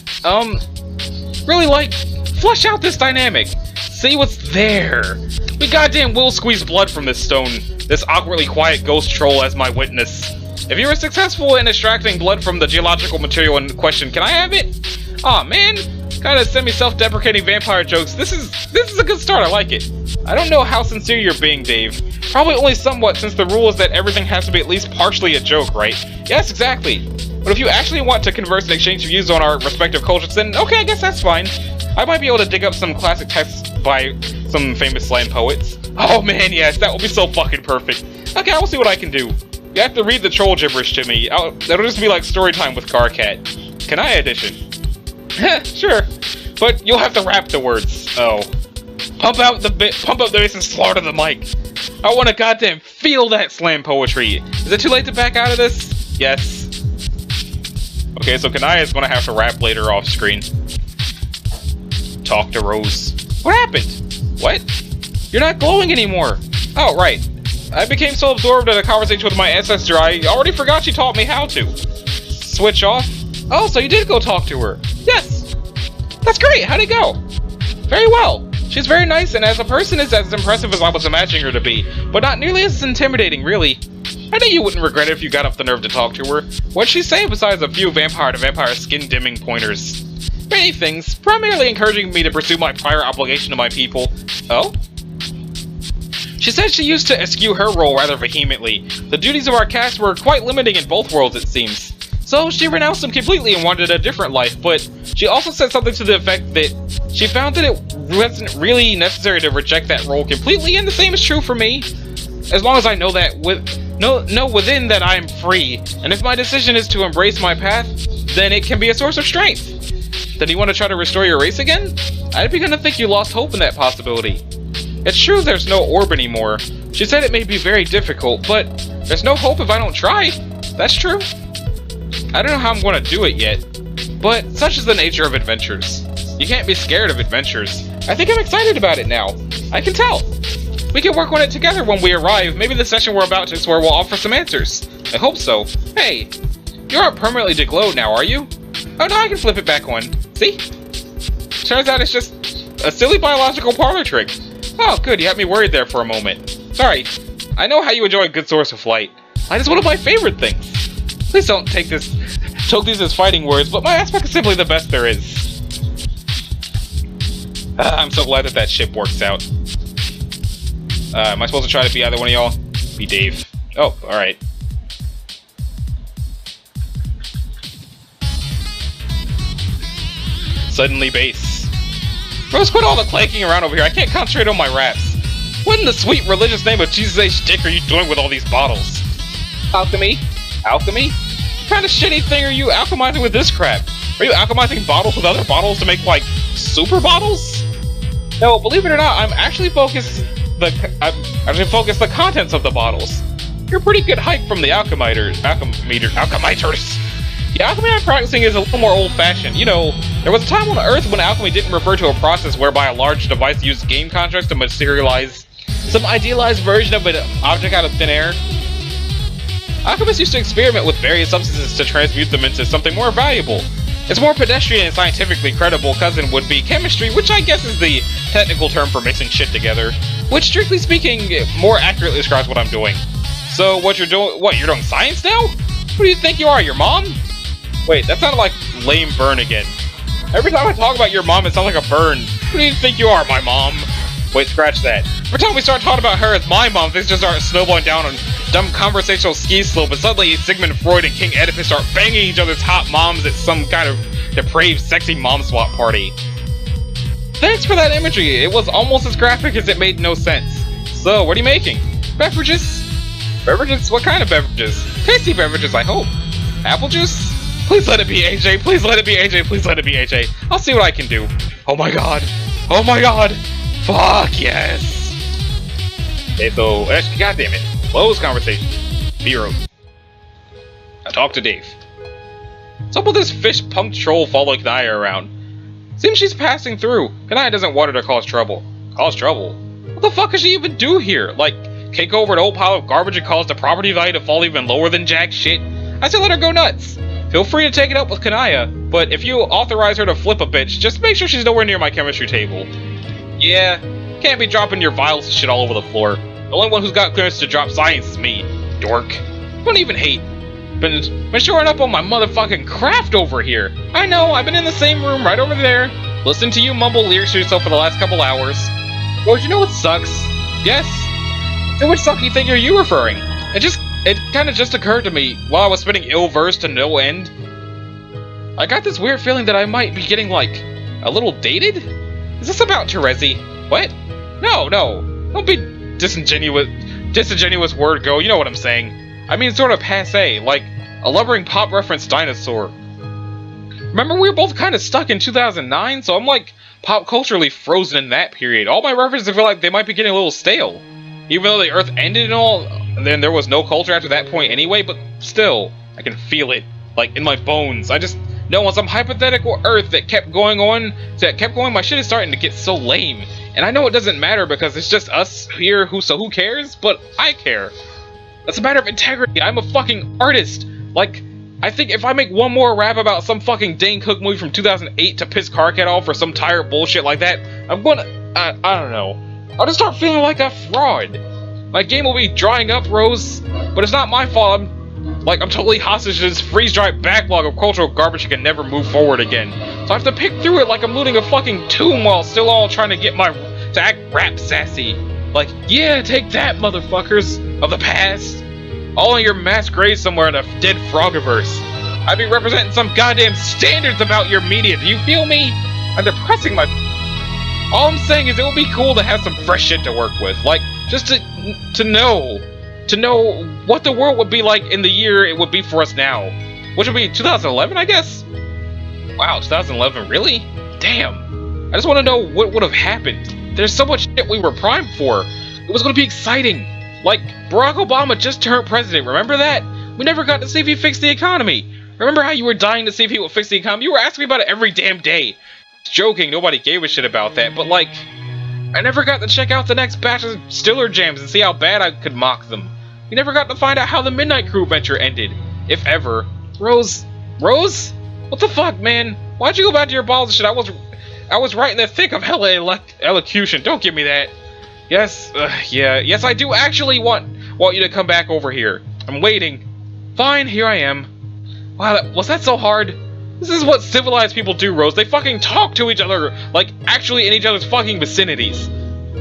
Really, like, flesh out this dynamic. See what's there. We goddamn will squeeze blood from this stone. This awkwardly quiet ghost troll as my witness. If you were successful in extracting blood from the geological material in question, can I have it? Aw, man. Kinda semi-self-deprecating vampire jokes. This is a good start, I like it. I don't know how sincere you're being, Dave. Probably only somewhat, since the rule is that everything has to be at least partially a joke, right? Yes, exactly. But if you actually want to converse and exchange views on our respective cultures, then okay, I guess that's fine. I might be able to dig up some classic texts by some famous slam poets. Oh man, yes, that will be so fucking perfect. Okay, I will see what I can do. You have to read the troll gibberish to me. That'll just be like story time with Carcat. Can I audition? Sure, but you'll have to rap the words. Oh, pump up the bass and slaughter the mic. I want to goddamn feel that slam poetry. Is it too late to back out of this? Yes. Okay, so Kanaya is gonna have to rap later off screen. Talk to Rose. What happened? What? You're not glowing anymore. Oh, right. I became so absorbed in a conversation with my ancestor, I already forgot she taught me how to. Switch off? Oh, so you did go talk to her? Yes! That's great! How'd it go? Very well. She's very nice, and as a person is as impressive as I was imagining her to be, but not nearly as intimidating, really. I knew you wouldn't regret it if you got up the nerve to talk to her. What'd she say besides a few vampire-to-vampire skin-dimming pointers? Many things, primarily encouraging me to pursue my prior obligation to my people. Oh? She said she used to eschew her role rather vehemently. The duties of our caste were quite limiting in both worlds, it seems. So she renounced them completely and wanted a different life, but she also said something to the effect that she found that it wasn't really necessary to reject that role completely, and the same is true for me. As long as I know that within that I am free, and if my decision is to embrace my path, then it can be a source of strength. Then you want to try to restore your race again? I'd begun to think you lost hope in that possibility. It's true there's no orb anymore. She said it may be very difficult, but there's no hope if I don't try. That's true. I don't know how I'm going to do it yet, but such is the nature of adventures. You can't be scared of adventures. I think I'm excited about it now. I can tell. We can work on it together when we arrive. Maybe the session we're about to explore will offer some answers. I hope so. Hey, you aren't permanently deglowed now, are you? Oh no, I can flip it back on. See? Turns out it's just a silly biological parlor trick. Oh, good, you had me worried there for a moment. Sorry, I know how you enjoy a good source of light. Light is one of my favorite things. Please don't take these as fighting words, but my aspect is simply the best there is. I'm so glad that ship works out. Am I supposed to try to be either one of y'all? Be Dave. Oh, alright. Suddenly bass. Rose, quit all the clanking around over here. I can't concentrate on my raps. What in the sweet religious name of Jesus H. Dick are you doing with all these bottles? Alchemy? Alchemy? What kind of shitty thing are you alchemizing with this crap? Are you alchemizing bottles with other bottles to make, like, super bottles? No, believe it or not, I'm actually focused the contents of the bottles. You're pretty good hype from the alchemiters. The alchemy I'm practicing is a little more old-fashioned. You know, there was a time on Earth when alchemy didn't refer to a process whereby a large device used game contracts to materialize some idealized version of an object out of thin air. Alchemists used to experiment with various substances to transmute them into something more valuable. Its more pedestrian and scientifically credible cousin would be chemistry, which I guess is the technical term for mixing shit together, which strictly speaking more accurately describes what I'm doing. So what you're doing, you're doing science now? Who do you think you are, your mom? Wait, that sounded like lame burn again. Every time I talk about your mom, it sounds like a burn. Who do you think you are, my mom? Wait, scratch that. Every time we start talking about her as my mom, things just start snowballing down on dumb conversational ski slope, and suddenly Sigmund Freud and King Oedipus start banging each other's hot moms at some kind of depraved, sexy mom swap party. Thanks for that imagery. It was almost as graphic as it made no sense. So, what are you making? Beverages? Beverages? What kind of beverages? Tasty beverages, I hope. Apple juice? Please let it be AJ. Please let it be AJ. Please let it be AJ. I'll see what I can do. Oh my god. Oh my god. Fuck yes. Okay, so, actually, goddammit. Close conversation. B-road. I talk to Dave. What's up with this fish punk troll following Naya around? Seems she's passing through. Kanaya doesn't want her to cause trouble. Cause trouble? What the fuck does she even do here? Like, kick over an old pile of garbage and cause the property value to fall even lower than jack shit? I still let her go nuts. Feel free to take it up with Kanaya, but if you authorize her to flip a bitch, just make sure she's nowhere near my chemistry table. Yeah, can't be dropping your vials of shit all over the floor. The only one who's got clearance to drop science is me, dork. Don't even hate. Been shoring up on my motherfucking craft over here. I know, I've been in the same room right over there, listening to you mumble lyrics to yourself for the last couple hours. Well, you know what sucks? Yes? To which suck you think are you referring? It kinda just occurred to me while I was spitting ill verse to no end. I got this weird feeling that I might be getting, like, a little dated? Is this about Terezi? What? No, don't be disingenuous word go, you know what I'm saying. I mean sort of passe, like a lumbering pop reference dinosaur. Remember we were both kinda stuck in 2009, so I'm like pop culturally frozen in that period. All my references feel like they might be getting a little stale. Even though the Earth ended and all, and then there was no culture after that point anyway, but still, I can feel it, like, in my bones. I just know on some hypothetical Earth that kept going, my shit is starting to get so lame. And I know it doesn't matter because it's just us here, so who cares? But I care. That's a matter of integrity. I'm a fucking artist. Like, I think if I make one more rap about some fucking Dane Cook movie from 2008 to piss Carcat off for some tired bullshit like that, I'm gonna, I don't know. I'll just start feeling like a fraud. My game will be drying up, Rose, but it's not my fault. I'm totally hostage to this freeze-dried backlog of cultural garbage that can never move forward again. So I have to pick through it like I'm looting a fucking tomb while still all trying to get to act rap sassy. Like, yeah, take that, motherfuckers of the past. All in your mass grave somewhere in a dead Frogiverse. I'd be representing some goddamn standards about your media, do you feel me? I'm depressing my... All I'm saying is it would be cool to have some fresh shit to work with, like, just to know what the world would be like in the year it would be for us now. Which would be 2011, I guess? Wow, 2011, really? Damn. I just want to know what would have happened. There's so much shit we were primed for. It was going to be exciting. Like, Barack Obama just turned president, remember that? We never got to see if he fixed the economy. Remember how you were dying to see if he would fix the economy? You were asking me about it every damn day. Joking, nobody gave a shit about that, but like, I never got to check out the next batch of Stiller Jams and see how bad I could mock them. We never got to find out how the Midnight Crew venture ended, if ever. Rose? What the fuck, man? Why'd you go back to your balls and shit? I was right in the thick of hella elocution. Don't give me that. Yes, yes, I do actually want you to come back over here. I'm waiting. Fine, here I am. Wow, was that so hard? This is what civilized people do, Rose. They fucking talk to each other, like, actually in each other's fucking vicinities.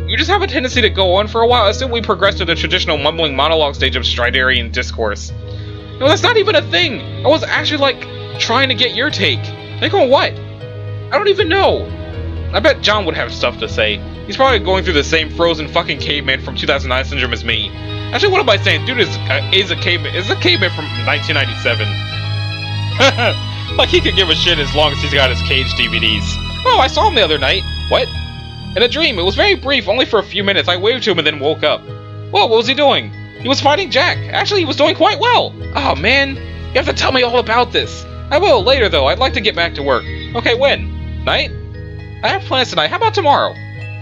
You just have a tendency to go on for a while, assume we progress to the traditional mumbling monologue stage of Stridarian discourse. No, that's not even a thing! I was actually, like, trying to get your take. Take on what? I don't even know. I bet John would have stuff to say. He's probably going through the same frozen fucking caveman from 2009 syndrome as me. Actually, what am I saying? Dude is a caveman from 1997. Like he could give a shit as long as he's got his Cage DVDs. Oh, I saw him the other night. What? In a dream. It was very brief, only for a few minutes. I waved to him and then woke up. Well, what was he doing? He was fighting Jack. Actually, he was doing quite well. Oh, man. You have to tell me all about this. I will, later, though. I'd like to get back to work. Okay, when? Night? I have plans tonight. How about tomorrow?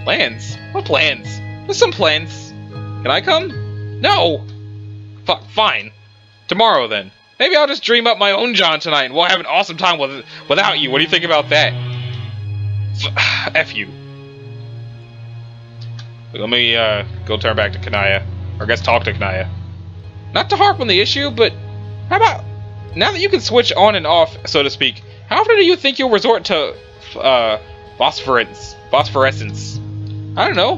Plans? What plans? There's some plans. Can I come? No! Fine. Tomorrow, then. Maybe I'll just dream up my own John tonight and we'll have an awesome time without you. What do you think about that? F you. Let me go turn back to Kanaya. Or I guess talk to Kanaya. Not to harp on the issue, but how about, now that you can switch on and off, so to speak, how often do you think you'll resort to phosphorescence? I don't know.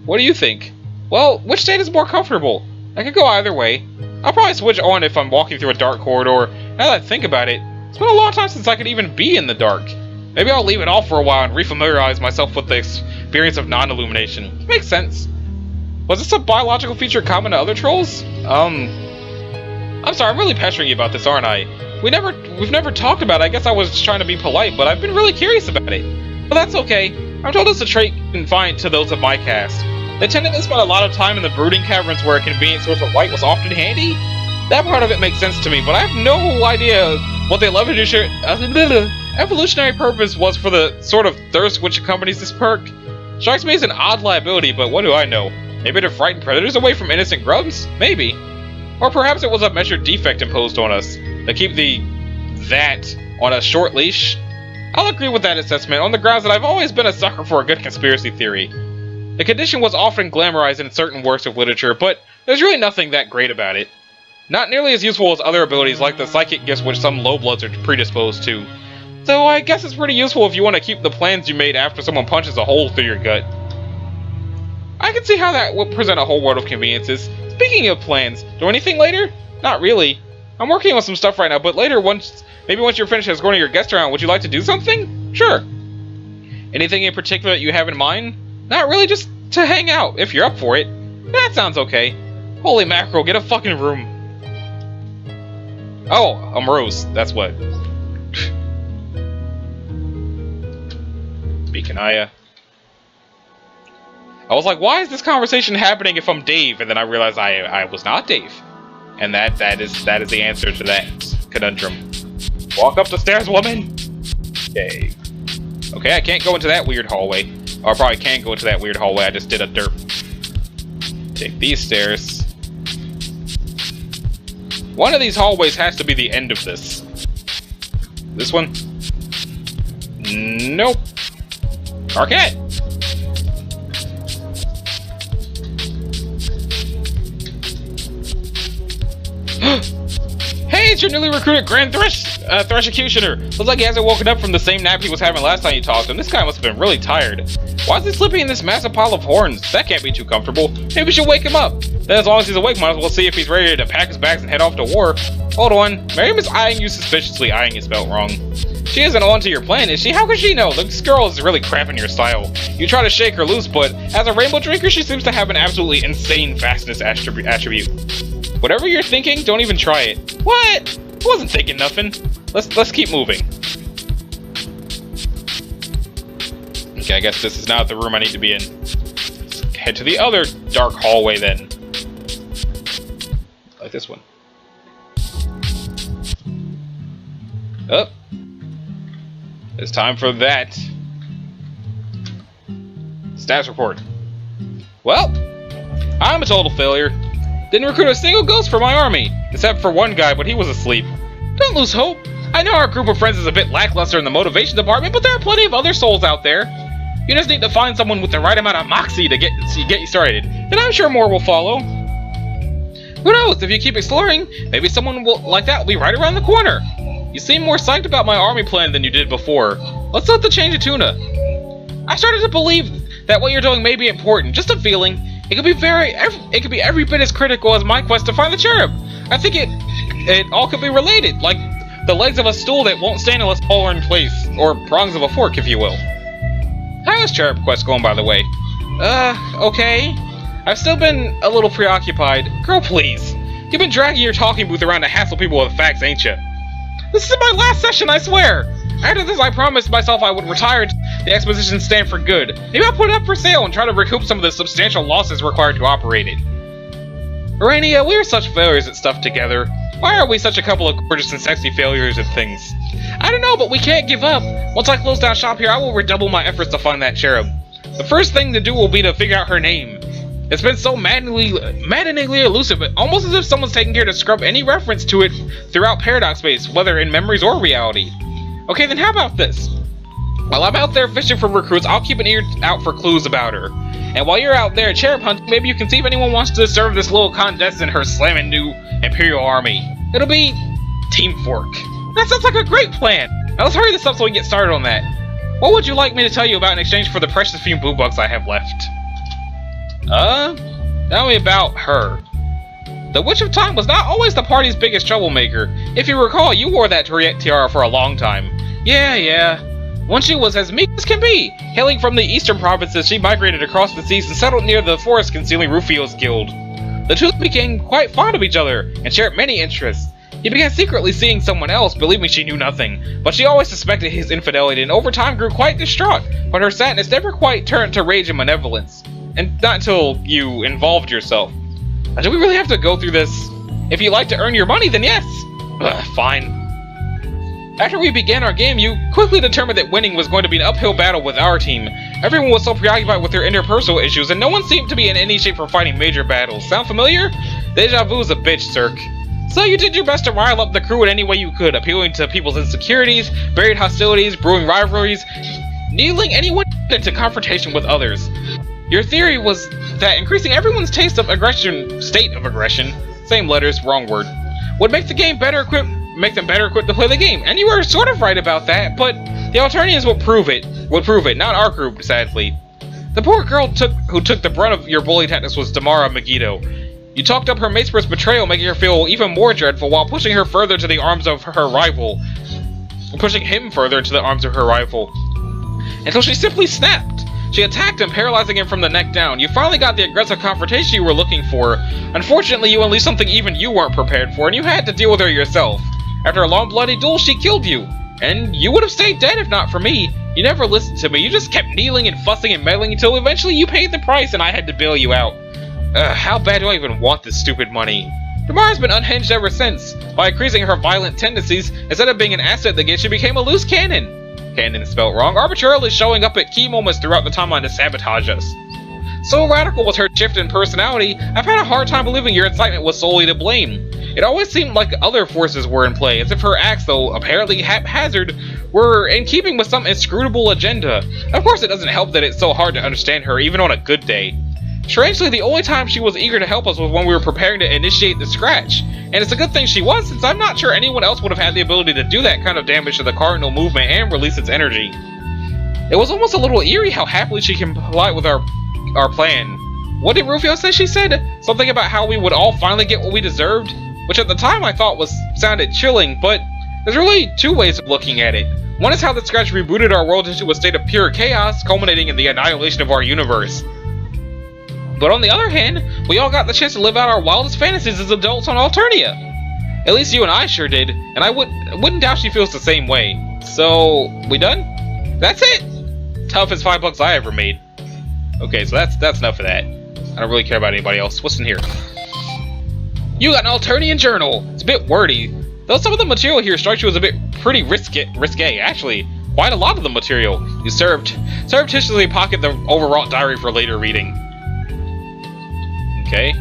What do you think? Well, which state is more comfortable? I could go either way. I'll probably switch on if I'm walking through a dark corridor. Now that I think about it, it's been a long time since I could even be in the dark. Maybe I'll leave it off for a while and refamiliarize myself with the experience of non-illumination. Makes sense. Was this a biological feature common to other trolls? I'm sorry, I'm really pestering you about this, aren't I? We've never talked about it. I guess I was just trying to be polite, but I've been really curious about it. But that's okay. I'm told it's a trait confined to those of my caste. They tended to spend a lot of time in the brooding caverns where a convenient source of light was often handy. That part of it makes sense to me, but I have no idea what the evolutionary purpose was for the sort of thirst which accompanies this perk. Strikes me as an odd liability, but what do I know? Maybe to frighten predators away from innocent grubs? Maybe. Or perhaps it was a measured defect imposed on us, to keep that on a short leash. I'll agree with that assessment on the grounds that I've always been a sucker for a good conspiracy theory. The condition was often glamorized in certain works of literature, but there's really nothing that great about it. Not nearly as useful as other abilities like the psychic gifts which some lowbloods are predisposed to. Though I guess it's pretty useful if you want to keep the plans you made after someone punches a hole through your gut. I can see how that would present a whole world of conveniences. Speaking of plans, do anything later? Not really. I'm working on some stuff right now, but later, maybe once you're finished escorting your guest around, would you like to do something? Sure. Anything in particular that you have in mind? Not really, just to hang out, if you're up for it. That sounds okay. Holy mackerel, get a fucking room. Oh, I'm Rose, that's what. Beaconaya. I was like, why is this conversation happening if I'm Dave? And then I realized I was not Dave. And that is the answer to that conundrum. Walk up the stairs, woman! Okay. Okay, I can't go into that weird hallway. Or I probably can't go into that weird hallway, I just did a derp. Take these stairs. One of these hallways has to be the end of this. This one? Nope. Arquette! Hey, it's your newly recruited Grand Thresh-Executioner! Looks like he hasn't woken up from the same nap he was having last time you talked to him. This guy must have been really tired. Why is he sleeping in this massive pile of horns? That can't be too comfortable. Maybe we should wake him up. Then as long as he's awake, might as well see if he's ready to pack his bags and head off to war. Hold on. Miriam is eyeing you suspiciously. Eyeing is spelled wrong. She isn't on to your plan, is she? How could she know? This girl is really cramping your style. You try to shake her loose, but as a rainbow drinker, she seems to have an absolutely insane fastness attribute. Whatever you're thinking, don't even try it. What? I wasn't thinking nothing. Let's keep moving. Okay, I guess this is not the room I need to be in. Let's head to the other dark hallway then. Like this one. Oh. It's time for that. Status report. Well, I'm a total failure. Didn't recruit a single ghost for my army, except for one guy, but he was asleep. Don't lose hope. I know our group of friends is a bit lackluster in the motivation department, but there are plenty of other souls out there. You just need to find someone with the right amount of moxie to get you started, and I'm sure more will follow. Who knows, if you keep exploring, maybe someone like that will be right around the corner. You seem more psyched about my army plan than you did before. Let's let the change of tuna. I started to believe that what you're doing may be important, just a feeling. It could be every bit as critical as my quest to find the cherub. I think it all could be related, like the legs of a stool that won't stand unless all are in place, or prongs of a fork, if you will. How is cherub quest going, by the way? Okay. I've still been a little preoccupied. Girl, please. You've been dragging your talking booth around to hassle people with facts, ain't ya? This is my last session, I swear! After this, I promised myself I would retire the exposition stand for good. Maybe I'll put it up for sale and try to recoup some of the substantial losses required to operate it. Urania, we are such failures at stuff together. Why are we such a couple of gorgeous and sexy failures at things? I don't know, but we can't give up. Once I close down shop here, I will redouble my efforts to find that cherub. The first thing to do will be to figure out her name. It's been so maddeningly elusive, almost as if someone's taking care to scrub any reference to it throughout Paradox Space, whether in memories or reality. Okay, then how about this? While I'm out there fishing for recruits, I'll keep an ear out for clues about her. And while you're out there cherub hunting, maybe you can see if anyone wants to serve this little condescendent in her slamming new Imperial army. It'll be Team Fork. That sounds like a great plan! Now let's hurry this up so we can get started on that. What would you like me to tell you about in exchange for the precious few boo bucks I have left? Tell me about her. The Witch of Time was not always the party's biggest troublemaker. If you recall, you wore that tiara for a long time. Yeah. When she was as meek as can be. Hailing from the eastern provinces, she migrated across the seas and settled near the forest concealing Rufio's guild. The two became quite fond of each other, and shared many interests. He began secretly seeing someone else, believing she knew nothing, but she always suspected his infidelity and over time grew quite distraught, but her sadness never quite turned to rage and malevolence. And not until you involved yourself. Do we really have to go through this? If you like to earn your money, then yes! Ugh, fine. After we began our game, you quickly determined that winning was going to be an uphill battle with our team. Everyone was so preoccupied with their interpersonal issues, and no one seemed to be in any shape for fighting major battles. Sound familiar? Deja vu's a bitch, Cirque. So you did your best to rile up the crew in any way you could, appealing to people's insecurities, buried hostilities, brewing rivalries, needling anyone into confrontation with others. Your theory was that increasing everyone's state of aggression, same letters, wrong word, would make them better equipped to play the game. And you were sort of right about that, but the Alternians would prove it, not our group, sadly. The poor girl who took the brunt of your bully tactics was Damara Megiddo. You talked up her mate's betrayal, making her feel even more dreadful, while pushing him further into the arms of her rival. Until she simply snapped. She attacked him, paralyzing him from the neck down. You finally got the aggressive confrontation you were looking for. Unfortunately, you unleashed something even you weren't prepared for, and you had to deal with her yourself. After a long bloody duel, she killed you. And you would have stayed dead if not for me. You never listened to me. You just kept kneeling and fussing and meddling until eventually you paid the price and I had to bail you out. How bad do I even want this stupid money? Damara's been unhinged ever since. By increasing her violent tendencies, instead of being an asset that game, she became a loose cannon. Cannon spelled wrong, arbitrarily showing up at key moments throughout the timeline to sabotage us. So radical was her shift in personality, I've had a hard time believing your incitement was solely to blame. It always seemed like other forces were in play, as if her acts, though apparently haphazard, were in keeping with some inscrutable agenda. Of course, it doesn't help that it's so hard to understand her, even on a good day. Strangely, the only time she was eager to help us was when we were preparing to initiate the scratch. And it's a good thing she was, since I'm not sure anyone else would have had the ability to do that kind of damage to the Cardinal movement and release its energy. It was almost a little eerie how happily she complied with our plan. What did Rufio say she said? Something about how we would all finally get what we deserved? Which at the time I thought sounded chilling, but there's really two ways of looking at it. One is how the scratch rebooted our world into a state of pure chaos, culminating in the annihilation of our universe. But on the other hand, we all got the chance to live out our wildest fantasies as adults on Alternia. At least you and I sure did, and I wouldn't doubt she feels the same way. So, we done? That's it! Toughest $5 I ever made. Okay, so that's enough of that. I don't really care about anybody else. What's in here? You got an Alternian journal! It's a bit wordy, though some of the material here strikes you as a bit pretty risque. Actually, quite a lot of the material. You surreptitiously pocket the overwrought diary for later reading. Okay.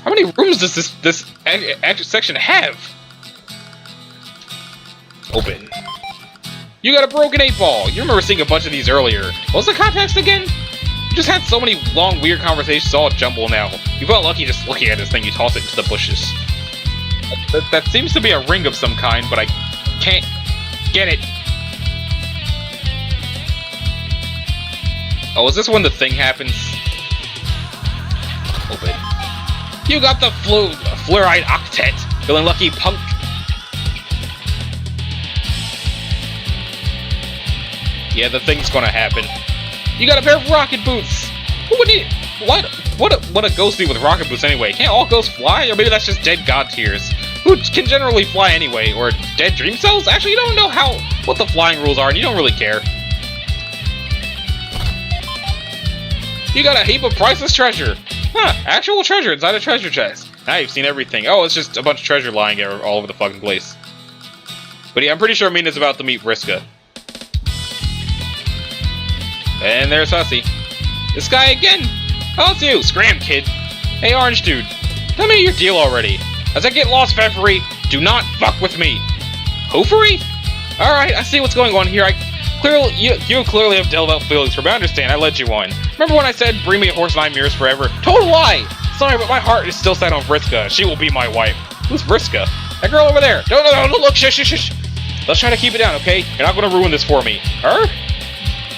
How many rooms does this section have? Open. You got a broken 8-ball. You remember seeing a bunch of these earlier. What's the context again? You just had so many long, weird conversations all jumble now. You felt lucky just looking at this thing. You toss it into the bushes. That seems to be a ring of some kind, but I can't get it. Oh, is this when the thing happens? Open. You got the fluoride octet. Feeling lucky, punk? Yeah, the thing's gonna happen. You got a pair of rocket boots. Who would need? What a ghost need with rocket boots anyway? Can't all ghosts fly? Or maybe that's just dead god tears. Who can generally fly anyway? Or dead dream cells? Actually, you don't know what the flying rules are, and you don't really care. You got a heap of priceless treasure. Huh, actual treasure inside a treasure chest. Now you've seen everything. Oh, it's just a bunch of treasure lying all over the fucking place. But yeah, I'm pretty sure Mina's about to meet Vriska. And there's Hussy. This guy again? Oh, it's you. Scram, kid. Hey, orange dude. Tell me your deal already. As I get lost, Pfeffery, do not fuck with me. Hoofery? Alright, I see what's going on here. You clearly have delved out feelings for me. I understand, I led you on. Remember when I said, bring me a horse and 9 mirrors forever? Total lie! Sorry, but my heart is still set on Vriska. She will be my wife. Who's Vriska? That girl over there. Don't look, shush. Let's try to keep it down, okay? You're not gonna ruin this for me. Her?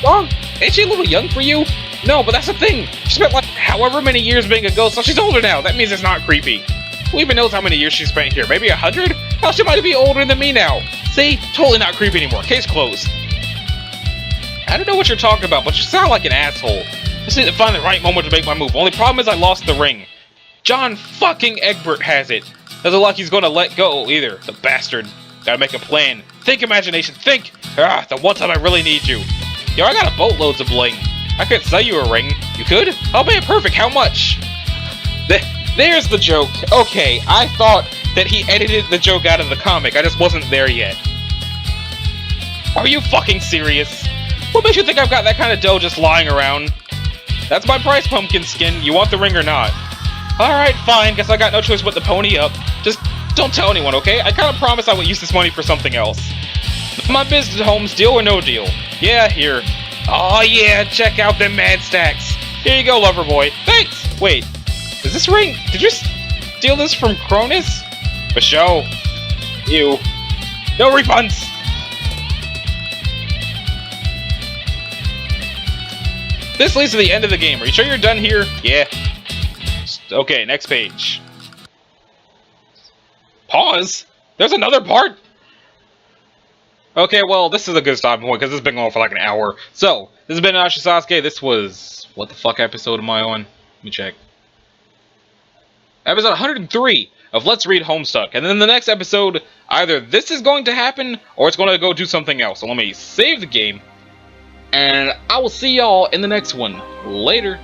Wrong? Ain't she a little young for you? No, but that's the thing. She spent like however many years being a ghost, so she's older now. That means it's not creepy. Who even knows how many years she spent here? Maybe 100? Hell, she might be older than me now. See? Totally not creepy anymore. Case closed. I don't know what you're talking about, but you sound like an asshole. Just need to find the right moment to make my move. Only problem is I lost the ring. John fucking Egbert has it. Doesn't look like he's gonna let go either, the bastard. Gotta make a plan. Think, imagination, think! The one time I really need you. Yo, I got a boatloads of bling. I could sell you a ring. You could? Oh man, perfect, how much? There's the joke. Okay, I thought that he edited the joke out of the comic. I just wasn't there yet. Are you fucking serious? What makes you think I've got that kind of dough just lying around? That's my price, pumpkin skin. You want the ring or not? Alright, fine. Guess I got no choice but to pony up. Just don't tell anyone, okay? I kinda promise I will use this money for something else. My business, Holmes, deal or no deal? Yeah, here. Oh yeah, check out them mad stacks. Here you go, lover boy. Thanks! Wait, is this ring... Did you steal this from Cronus? For show. Ew. No refunds! This leads to the end of the game. Are you sure you're done here? Yeah. Okay, next page. Pause? There's another part? Okay, well, this is a good stopping point, because this has been going for like an hour. So, this has been Nashi Sasuke. This was... What the fuck episode am I on? Let me check. Episode 103 of Let's Read Homestuck. And then the next episode, either this is going to happen, or it's going to go do something else. So let me save the game. And I will see y'all in the next one. Later.